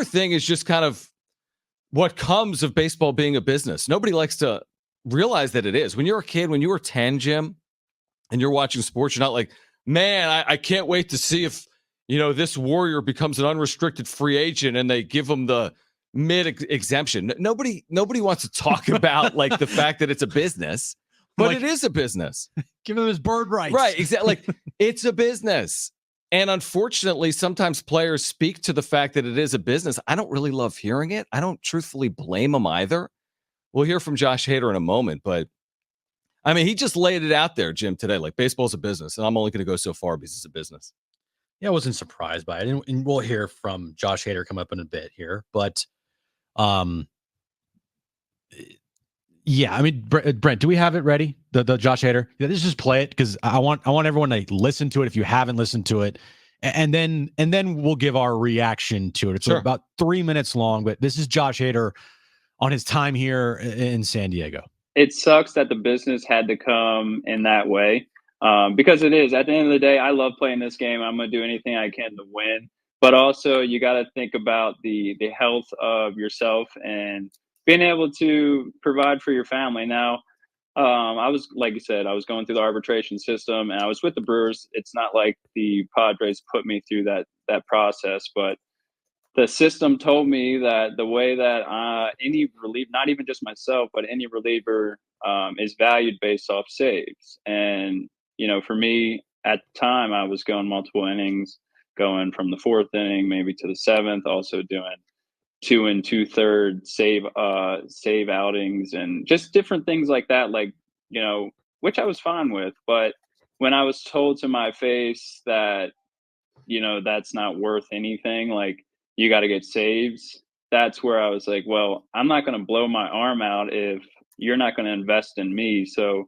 thing is just kind of what comes of baseball being a business. Nobody likes to realize that it is. When you're a kid, when you were 10, Jim, and you're watching sports, you're not like, man, I can't wait to see if, this Warrior becomes an unrestricted free agent and they give him the mid-exemption. Nobody wants to talk about like the fact that it's a business, but it is a business. Give him his bird rights. Right, exactly. Like, it's a business. And unfortunately, sometimes players speak to the fact that it is a business. I don't really love hearing it. I don't truthfully blame them either. We'll hear from Josh Hader in a moment, but I mean, he just laid it out there, Jim, today. Like, baseball's a business, and I'm only going to go so far because it's a business. Yeah, I wasn't surprised by it. And we'll hear from Josh Hader come up in a bit here. But, yeah, I mean, Brent, do we have it ready? The Josh Hader? Yeah, let's just play it because I want everyone to listen to it if you haven't listened to it. And then we'll give our reaction to it. It's about 3 minutes long, but this is Josh Hader on his time here in San Diego. It sucks that the business had to come in that way because it is. At the end of the day, I love playing this game. I'm going to do anything I can to win. But also, you got to think about the health of yourself and being able to provide for your family. Now, I was, like you said, I was going through the arbitration system, and I was with the Brewers. It's not like the Padres put me through that process, but the system told me that the way that any reliever, not even just myself, but any reliever is valued based off saves. And, for me at the time, I was going multiple innings, going from the fourth inning, maybe to the seventh, also doing 2 2/3 save outings and just different things like that, which I was fine with. But when I was told to my face that, that's not worth anything, like, you got to get saves, that's where I was like, well, I'm not going to blow my arm out if you're not going to invest in me. So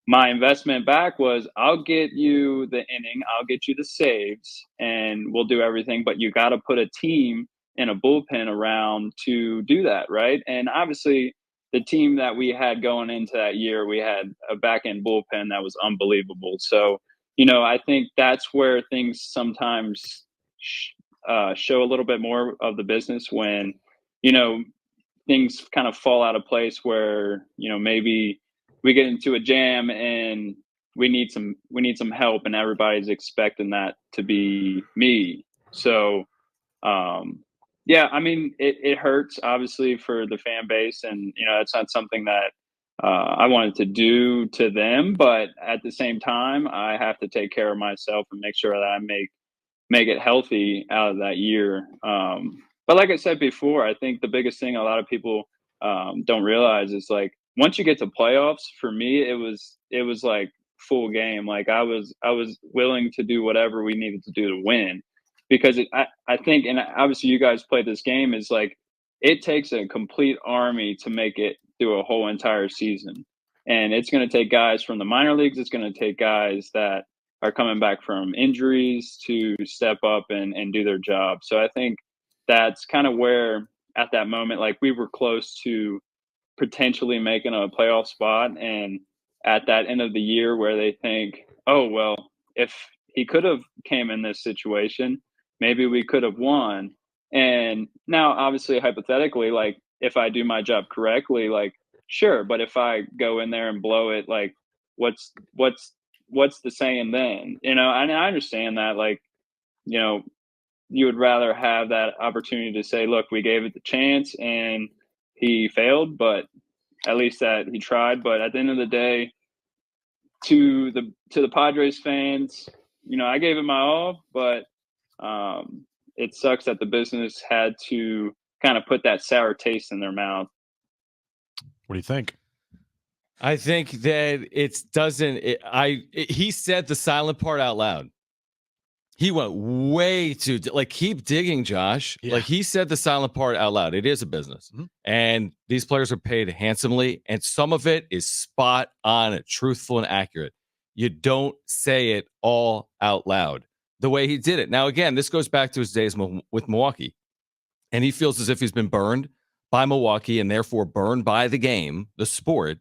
my investment back was, I'll get you the inning, I'll get you the saves, and we'll do everything. But you got to put a team in a bullpen around to do that, right? And obviously, the team that we had going into that year, we had a back-end bullpen that was unbelievable. So, I think that's where things sometimes show a little bit more of the business when, things kind of fall out of place where, maybe we get into a jam and we need some help and everybody's expecting that to be me. So, yeah, I mean, it hurts obviously for the fan base, and, it's not something that I wanted to do to them, but at the same time, I have to take care of myself and make sure that I make it healthy out of that year. But like I said before, I think the biggest thing a lot of people don't realize is, like, once you get to playoffs, for me, it was like full game. Like, I was willing to do whatever we needed to do to win, because I think, and obviously you guys play this game, is like, it takes a complete army to make it through a whole entire season. And it's going to take guys from the minor leagues. It's going to take guys that are coming back from injuries to step up and do their job. So I think that's kind of where, at that moment, like, we were close to potentially making a playoff spot. And at that end of the year where they think, oh, well, if he could have came in this situation, maybe we could have won. And now, obviously, hypothetically, like, if I do my job correctly, like, sure. But if I go in there and blow it, like, what's the saying then? And I understand that, like, you would rather have that opportunity to say, look, we gave it the chance and he failed, but at least that he tried. But at the end of the day, to the Padres fans, I gave it my all, but it sucks that the business had to kind of put that sour taste in their mouth. What do you think? I think that he said the silent part out loud. He went way too, keep digging, Josh. Yeah. Like, he said the silent part out loud. It is a business. Mm-hmm. And these players are paid handsomely. And some of it is spot on, truthful, and accurate. You don't say it all out loud the way he did it. Now, again, this goes back to his days with Milwaukee. And he feels as if he's been burned by Milwaukee and therefore burned by the game, the sport.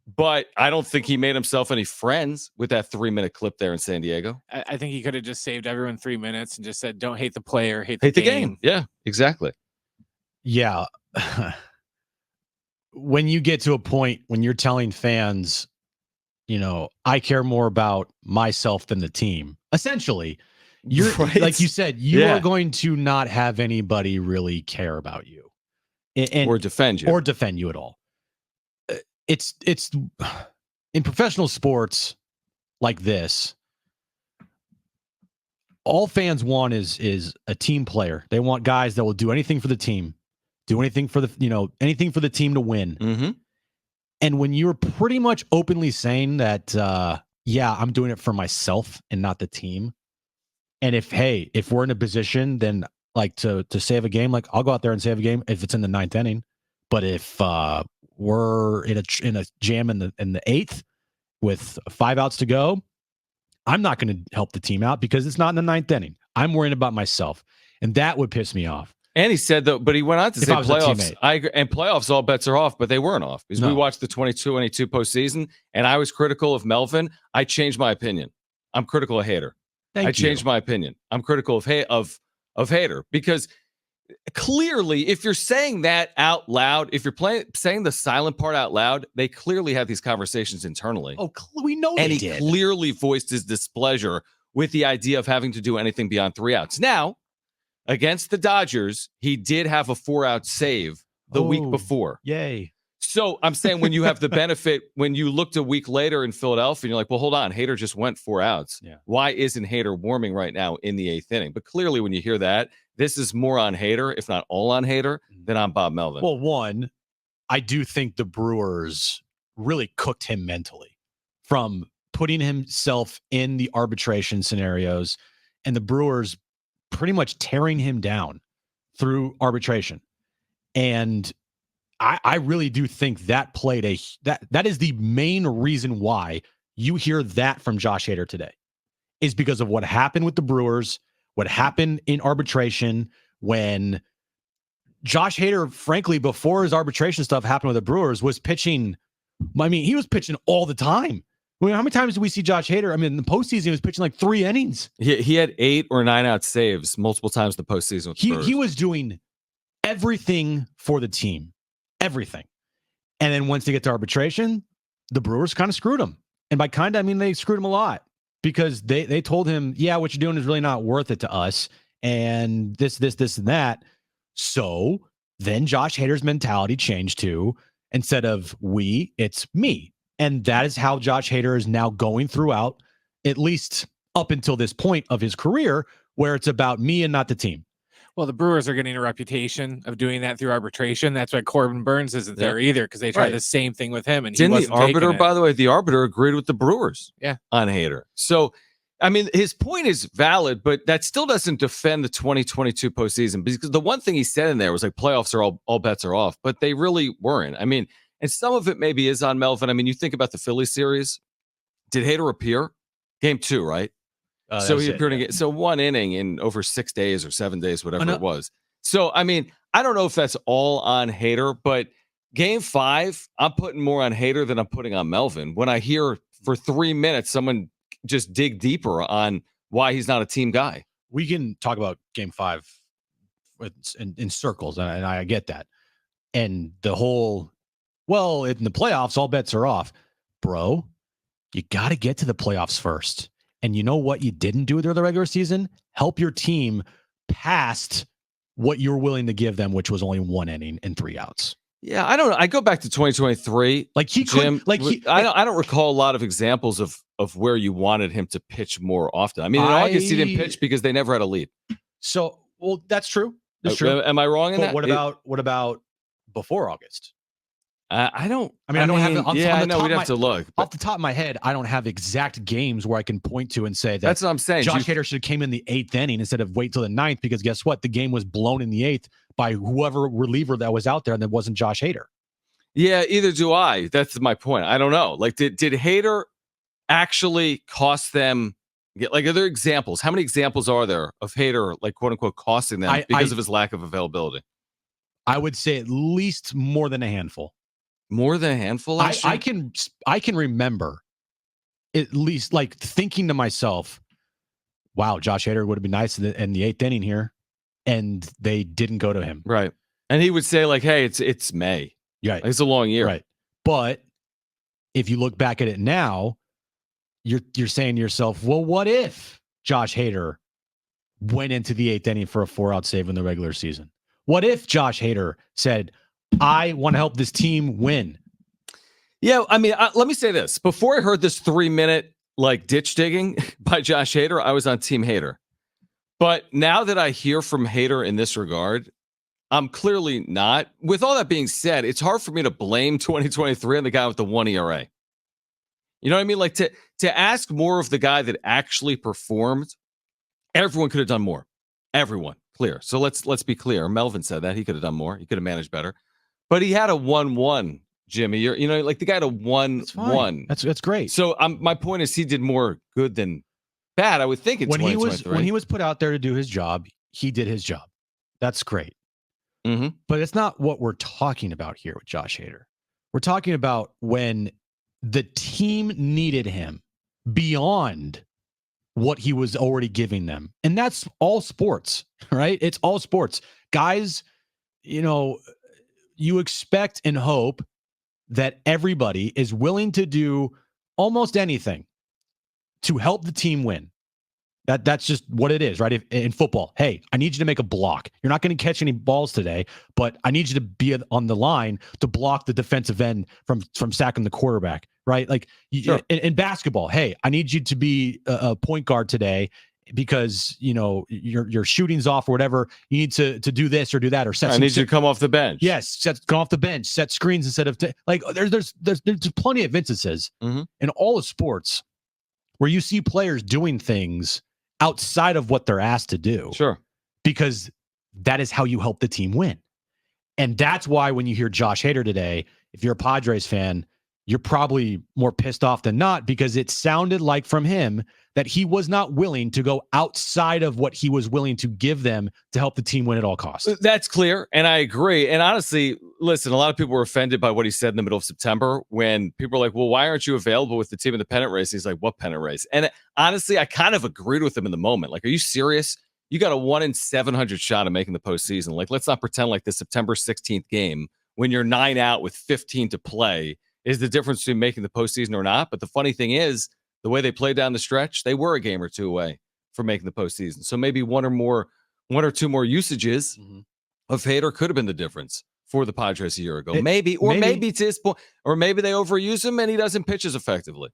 But I don't think he made himself any friends with that 3-minute clip there in San Diego. I think he could have just saved everyone 3 minutes and just said, "Don't hate the player, hate the game." Yeah, exactly. Yeah. When you get to a point when you're telling fans, I care more about myself than the team, essentially, you're Right. like you said, you are going to not have anybody really care about you or defend you at all. It's in professional sports like this, all fans want is a team player. They want guys that will do anything for the team, do anything for anything for the team to win. Mm-hmm. And when you're pretty much openly saying that, I'm doing it for myself and not the team. And if we're in a position, then like to save a game, like I'll go out there and save a game if it's in the 9th inning. But if we're in a jam in the 8th with 5 outs to go, I'm not going to help the team out because it's not in the 9th inning. I'm worrying about myself, and that would piss me off. And he said though, but he went on to say playoffs. I agree, and playoffs, all bets are off, but they weren't off because we watched the 22-22 postseason, and I was critical of Melvin. I changed my opinion. I'm critical of Hader. I changed my opinion. I'm critical of Hader because clearly, if you're saying that out loud, if you're saying the silent part out loud, they clearly had these conversations internally. Oh, we know and they he did. Clearly voiced his displeasure with the idea of having to do anything beyond 3 outs. Now, against the Dodgers, he did have a 4-out save the week before. Yay. So I'm saying when you have the benefit, when you looked a week later in Philadelphia, and you're like, well, hold on, Hader just went 4 outs. Yeah. Why isn't Hader warming right now in the 8th inning? But clearly when you hear that, this is more on Hader, if not all on Hader, than on Bob Melvin. Well, one, I do think the Brewers really cooked him mentally from putting himself in the arbitration scenarios and the Brewers pretty much tearing him down through arbitration. And I really do think that played that is the main reason why you hear that from Josh Hader today, is because of what happened with the Brewers, what happened in arbitration when Josh Hader, frankly, before his arbitration stuff happened with the Brewers, was pitching. I mean, he was pitching all the time. I mean, how many times did we see Josh Hader? I mean, in the postseason, he was pitching like 3 innings. He had 8 or 9 out saves multiple times in the postseason. With the Brewers. He was doing everything for the team, everything. And then once they get to arbitration, the Brewers kind of screwed him. And by kind of, I mean, they screwed him a lot because they told him, yeah, what you're doing is really not worth it to us. And this, and that. So then Josh Hader's mentality changed to, instead of we, it's me. And that is how Josh Hader is now going throughout, at least up until this point of his career, where it's about me and not the team. Well, the Brewers are getting a reputation of doing that through arbitration. That's why Corbin Burns isn't there either, because they tried the same thing with him. And didn't the arbiter, by the way, the arbiter agreed with the Brewers on Hader. So, I mean, his point is valid, but that still doesn't defend the 2022 postseason, because the one thing he said in there was like playoffs are all bets are off, but they really weren't. I mean, and some of it maybe is on Melvin. I mean, you think about the Phillies series. Did Hader appear? Game 2, right? So he appeared again. So 1 inning in over 6 days or 7 days, whatever it was. So, I mean, I don't know if that's all on Hader, but game 5, I'm putting more on Hader than I'm putting on Melvin. When I hear for 3 minutes, someone just dig deeper on why he's not a team guy. We can talk about game 5 in circles, and I get that. And the whole, well, in the playoffs, all bets are off. Bro, you got to get to the playoffs first. And you know what you didn't do during the regular season? Help your team past what you're willing to give them, which was only 1 inning and 3 outs. Yeah, I don't know. I go back to 2023. Like he Jim, could, I don't recall a lot of examples of where you wanted him to pitch more often. I mean, in August he didn't pitch because they never had a lead. So, well, that's true. That's true. Am I wrong in that? What about before August? I don't have. I know. We'd have to look. Off the top of my head, I don't have exact games where I can point to and say that's what I'm saying. Josh Hader should have came in the 8th inning instead of wait till the 9th, because guess what? The game was blown in the 8th by whoever reliever that was out there, and that wasn't Josh Hader. Yeah, either do I. That's my point. I don't know. Like, did Hader actually cost them? Like, are there examples? How many examples are there of Hader, like, quote unquote, costing them because of his lack of availability? I would say at least more than a handful. More than a handful last year? I can remember at least like thinking to myself, wow, Josh Hader would have been nice in the 8th inning here. And they didn't go to him. Right. And he would say like, hey, it's May. Yeah. Like, it's a long year. Right. But if you look back at it now, you're saying to yourself, well, what if Josh Hader went into the 8th inning for a 4-out save in the regular season? What if Josh Hader said, I want to help this team win? Yeah, I mean, let me say this. Before I heard this 3-minute like ditch digging by Josh Hader, I was on Team Hader. But now that I hear from Hader in this regard, I'm clearly not. With all that being said, it's hard for me to blame 2023 on the guy with the 1 ERA. You know what I mean? Like to ask more of the guy that actually performed, everyone could have done more. Everyone, clear. So let's be clear. Melvin said that he could have done more. He could have managed better. But he had a 1-1, Jimmy. You know, like the guy had a 1-1. That's great. So my point is, he did more good than bad. I would think in 2023. When he was put out there to do his job, he did his job. That's great. Mm-hmm. But it's not what we're talking about here with Josh Hader. We're talking about when the team needed him beyond what he was already giving them. And that's all sports, right? It's all sports. Guys, you know, you expect and hope that everybody is willing to do almost anything to help the team win. That's just what it is, right? If, in football, hey, I need you to make a block. You're not going to catch any balls today, but I need you to be on the line to block the defensive end from sacking the quarterback, right? Like sure. in basketball, hey, I need you to be a point guard today because you know your shooting's off or whatever. You need to do this or do that or set. I need you to come off the bench. Yes, come off the bench, set screens instead of like. There's plenty of instances in all of sports where you see players doing things outside of what they're asked to do. Sure. Because that is how you help the team win. And that's why when you hear Josh Hader today, if you're a Padres fan, you're probably more pissed off than not, because it sounded like from him that he was not willing to go outside of what he was willing to give them to help the team win at all costs. That's clear. And I agree. And honestly, listen, a lot of people were offended by what he said in the middle of September when people were like, well, why aren't you available with the team in the pennant race? He's like, what pennant race? And honestly, I kind of agreed with him in the moment. Like, are you serious? You got a 1 in 700 shot of making the postseason. Like, let's not pretend like the September 16th game when you're 9 out with 15 to play is the difference between making the postseason or not. But the funny thing is, the way they played down the stretch, they were a game or two away from making the postseason. So maybe one or two more usages of Hader could have been the difference for the Padres a year ago. Maybe to his point, or maybe they overuse him and he doesn't pitch as effectively.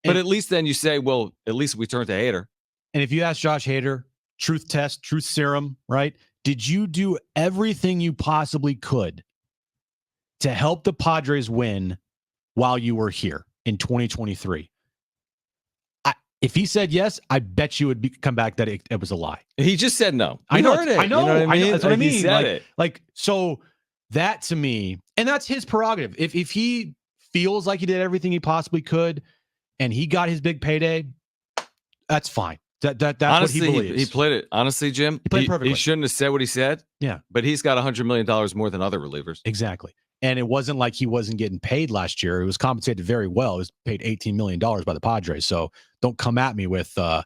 But at least then you say, well, at least we turn to Hader. And if you ask Josh Hader, truth test, truth serum, right? Did you do everything you possibly could to help the Padres win while you were here in 2023? If he said yes, I bet you would come back that it was a lie. He just said no. I know. Heard it. I know. You know what I mean? That's what I mean. He said it. Like, so that to me, and that's his prerogative. If he feels like he did everything he possibly could and he got his big payday, that's fine. That's honestly, what he believes. He played it. Honestly, Jim, he played perfectly. He shouldn't have said what he said. Yeah. But he's got $100 million more than other relievers. Exactly. And it wasn't like he wasn't getting paid last year. It was compensated very well. It was paid $18 million by the Padres. So don't come at me with, the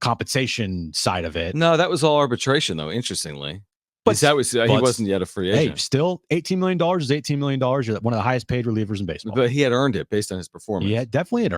compensation side of it. No, that was all arbitration, though, interestingly. But he wasn't yet a free agent. Hey, still $18 million is $18 million. You're one of the highest paid relievers in baseball. But he had earned it based on his performance. Yeah, definitely had